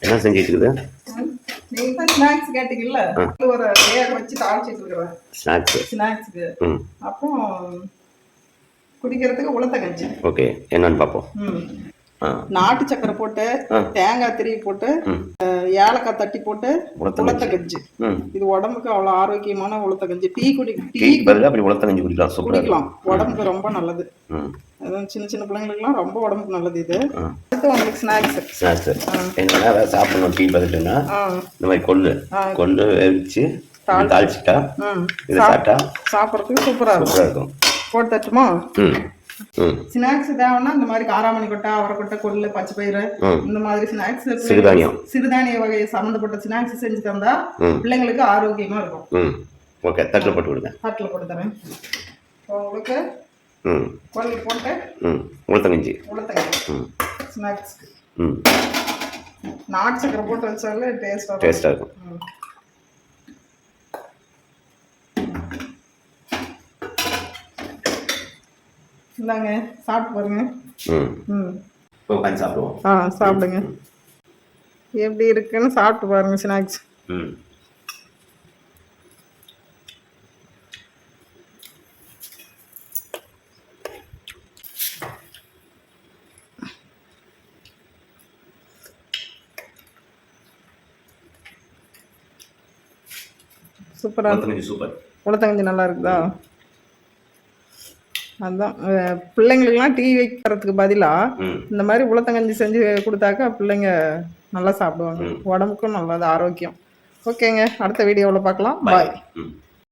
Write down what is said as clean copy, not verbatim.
என்ன செஞ்சிட்டு இருக்குது? நீங்க தான் ஸ்நாக்ஸ் கேட்டீங்கல்ல, ஒரு வேக வச்சு தாளிச்சிட்டு இருக்கிறேன். ஸ்நாக்ஸுக்கு அப்புறம் குடிக்கிறதுக்கு உளுத்த கஞ்சி. ஓகே, என்னன்னு பார்ப்போம். நாட்டு சக்கரை போட்டு தேங்காய் திருவி போட்டு ஏலக்காய் தட்டி போட்டு உளுத்த கஞ்சி. இது உடம்புக்கு அவ்வளவு ஆரோக்கியமான உளுத்த கஞ்சி. டீ உளுத்த கஞ்சி குடிக்கலாம், உடம்புக்கு ரொம்ப நல்லது. சின்ன சின்ன பிள்ளைங்களுக்குலாம் ரொம்ப உடம்புக்கு நல்லது. இது அடுத்து உங்களுக்கு ஸ்நாக்ஸ் என்னன்னா சாப்பிடணும். டீ பதிலுன்னா இந்த மாதிரி கொள்ளு வேவிச்சு தாளிச்சிட்டா இதை சாப்பிட்டா சாப்பிட்றதுக்கு சூப்பரா இருக்கும். போட்டு தட்டுமா? ஸ்நாக்ஸ் தேவைன்னா இந்த மாதிரி காராமணி கொட்டை, அவரைக்கொட்டை, கொள்ளு, பச்சை பயிறு, இந்த மாதிரி ஸ்நாக்ஸ் சிறுதானிய வகையை சம்பந்தப்பட்ட ஸ்நாக்ஸ் செஞ்சு தந்தா பிள்ளைங்களுக்கு ஆரோக்கியமா இருக்கும். ஓகே, தட்டில் போட்டு கொடுங்க. தட்டில் போட்டு தரேன். உங்களுக்கு கொள்ளு போட்டு உளுத்த கஞ்சி ஸ்நாக்ஸ்க்கு நாட்டு சக்கரை போட்டு வச்சாலே டேஸ்டா இருக்கும். இந்தாங்க, சாப்பிட்டு பாருங்க. சாப்பிடுவோம். சாப்பிடுங்க. எப்படி இருக்குன்னு சாப்பிட்டு பாருங்க ஸ்நாக்ஸ். சூப்பரா உளுத்தங்கஞ்சி நல்லா இருக்குதா? அதுதான் பிள்ளைங்களுக்குலாம் டீ வைக்கிறதுக்கு பதிலாக இந்த மாதிரி உளுத்தங்கஞ்சி செஞ்சு கொடுத்தாக்கா பிள்ளைங்க நல்லா சாப்பிடுவாங்க. உடம்புக்கும் நல்லது, ஆரோக்கியம். ஓகேங்க, அடுத்த வீடியோவில் பார்க்கலாம். பாய்.